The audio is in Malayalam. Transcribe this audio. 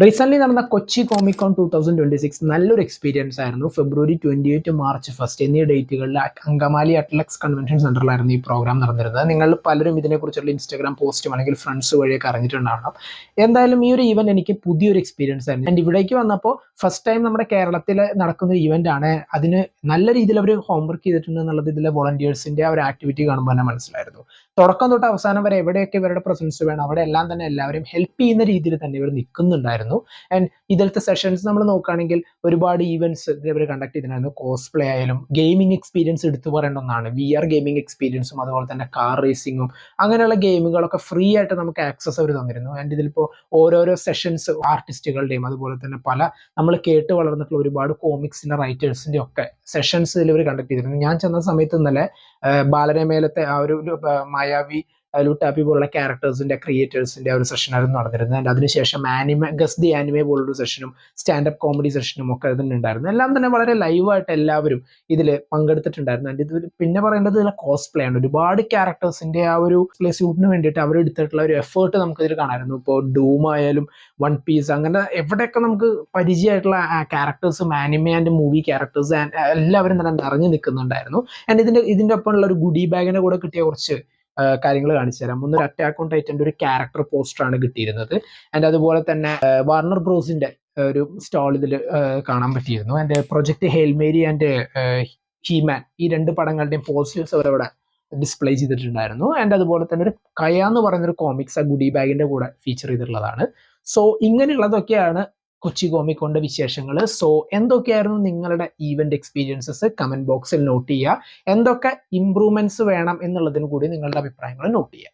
റീസെന്റ് നടന്ന കൊച്ചി കോമിക്കോൺ 2026 നല്ലൊരു എക്സ്പീരിയൻസ് ആയിരുന്നു. ഫെബ്രുവരി 28 മാർച്ച് 1 എന്നീ ഡേറ്റുകളിൽ അങ്കമാലി അറ്റ്ലക്സ് കൺവെൻഷൻ സെന്ററിലായിരുന്നു ഈ പ്രോഗ്രാം നടന്നിരുന്നത്. നിങ്ങൾ പലരും ഇതിനെക്കുറിച്ചുള്ള ഇൻസ്റ്റാഗ്രാം പോസ്റ്റും അല്ലെങ്കിൽ ഫ്രണ്ട്സ് വഴിയൊക്കെ അറിഞ്ഞിട്ടുണ്ടാവണം. എന്തായാലും ഈ ഒരു ഈവന്റ് എനിക്ക് പുതിയൊരു എക്സ്പീരിയൻസ് ആയിരുന്നു. ആൻഡ് ഇവിടേക്ക് വന്നപ്പോൾ ഫസ്റ്റ് ടൈം നമ്മുടെ കേരളത്തിൽ നടക്കുന്ന ഒരു ഈവന്റ് ആണ്. അതിന് നല്ല രീതിയിൽ അവർ ഹോംവർക്ക് ചെയ്തിട്ടുണ്ട് എന്നുള്ളത് ഇതിലെ വോളണ്ടിയേഴ്സിന്റെ ആ ഒരു ആക്ടിവിറ്റി കാണുമ്പോൾ തന്നെ മനസ്സിലായിരുന്നു. തുടക്കം തൊട്ട് അവസാനം വരെ എവിടെയൊക്കെ ഇവരുടെ പ്രസൻസ് വേണം അവിടെ എല്ലാം തന്നെ എല്ലാവരും ഹെൽപ്പ് ചെയ്യുന്ന രീതിയിൽ തന്നെ ഇവർ നിൽക്കുന്നുണ്ടായിരുന്നു. ആൻഡ് ഇതിലത്തെ സെഷൻസ് നമ്മൾ നോക്കുകയാണെങ്കിൽ ഒരുപാട് ഈവൻറ്റ്സ് ഇവർ കണ്ടക്ട് ചെയ്തിട്ടുണ്ടായിരുന്നു. കോസ്പ്ലേ ആയാലും ഗെയിമിംഗ് എക്സ്പീരിയൻസ് എടുത്തു പറയേണ്ട ഒന്നാണ്. VR ഗെയിമിംഗ് എക്സ്പീരിയൻസും അതുപോലെ തന്നെ കാർ റേസിങ്ങും അങ്ങനെയുള്ള ഗെയിമുകളൊക്കെ ഫ്രീ ആയിട്ട് നമുക്ക് ആക്സസ് അവർ തന്നിരുന്നു. ആൻഡ് ഇതിലിപ്പോൾ ഓരോരോ സെഷൻസ് ആർട്ടിസ്റ്റുകളുടെയും അതുപോലെ തന്നെ പല നമ്മൾ കേട്ട് വളർന്നിട്ടുള്ള ഒരുപാട് കോമിക്സിന്റെ റൈറ്റേഴ്സിന്റെ ഒക്കെ സെഷൻസ് ഇതിൽ ഇവർ കണ്ടക്ട് ചെയ്തിരുന്നു. ഞാൻ ചെന്ന സമയത്ത് ഇന്നലെ ബാലരമേലത്തെ ആ ഒരു മായാവി ലുട്ടാപ്പി പോലുള്ള ക്യാരക്ടേഴ്സിന്റെ ക്രിയേറ്റേഴ്സിന്റെ ഒരു സെഷനായിരുന്നു നടന്നിരുന്നത്. ആൻഡ് അതിനുശേഷം ആനിമെ ഗസ് ദി ആനിമെ പോലൊരു സെഷനും സ്റ്റാൻഡപ്പ് കോമഡി സെഷനും ഒക്കെ തന്നെ ഉണ്ടായിരുന്നു. എല്ലാം തന്നെ വളരെ ലൈവായിട്ട് എല്ലാവരും ഇതിൽ പങ്കെടുത്തിട്ടുണ്ടായിരുന്നു. ആൻഡ് ഇത് പിന്നെ പറയേണ്ടത് ഇതിലെ കോസ്പ്ലേ ആണ്. ഒരുപാട് ക്യാരക്ടേഴ്സിന്റെ ആ ഒരു പ്ലേ സ്യൂട്ടിന് വേണ്ടിയിട്ട് അവർ എടുത്തിട്ടുള്ള ഒരു എഫേർട്ട് നമുക്ക് ഇതിൽ കാണാമായിരുന്നു. ഇപ്പോൾ ഡൂം ആയാലും വൺ പീസ് അങ്ങനെ എവിടെയൊക്കെ നമുക്ക് പരിചയമായിട്ടുള്ള ക്യാരക്ടേഴ്സും ആനിമെ ആൻഡ് മൂവി ക്യാരക്ടേഴ്സ് എല്ലാവരും തന്നെ നിറഞ്ഞു നിൽക്കുന്നുണ്ടായിരുന്നു. ആൻഡ് ഇതിന്റെ ഒപ്പമുള്ള ഒരു ഗുഡി ബാഗിന്റെ കൂടെ കിട്ടിയ കുറച്ച് കാര്യങ്ങൾ കാണിച്ചു തരാം. ഒന്നൊരു അറ്റാക്ക് ഓൺ ടൈറ്റന്റെ ഒരു ക്യാരക്ടർ പോസ്റ്ററാണ് കിട്ടിയിരുന്നത്. ആൻഡ് അതുപോലെ തന്നെ വാർണർ ബ്രോസിന്റെ ഒരു സ്റ്റാൾ ഇതിൽ കാണാൻ പറ്റിയിരുന്നു. ആൻഡ് പ്രൊജക്ട് ഹെയിൽമേരി ആൻഡ് ഹീമാൻ ഈ രണ്ട് പടങ്ങളുടെയും പോസ്റ്റേഴ്സ് അവരവിടെ ഡിസ്പ്ലേ ചെയ്തിട്ടുണ്ടായിരുന്നു. ആൻഡ് അതുപോലെ തന്നെ ഒരു കയ എന്ന് പറയുന്ന ഒരു കോമിക്സ് ആ ഗുഡി ബാഗിന്റെ കൂടെ ഫീച്ചർ ചെയ്തിട്ടുള്ളതാണ്. സോ ഇങ്ങനെയുള്ളതൊക്കെയാണ് കൊച്ചി കോമിക്കോണിന്റെ വിശേഷങ്ങൾ. സോ എന്തൊക്കെയായിരുന്നു നിങ്ങളുടെ ഈവന്റ് എക്സ്പീരിയൻസസ് കമന്റ് ബോക്സിൽ നോട്ട് ചെയ്യുക. എന്തൊക്കെ ഇംപ്രൂവ്മെന്റ്സ് വേണം എന്നുള്ളതിന് കൂടി നിങ്ങളുടെ അഭിപ്രായങ്ങൾ നോട്ട് ചെയ്യുക.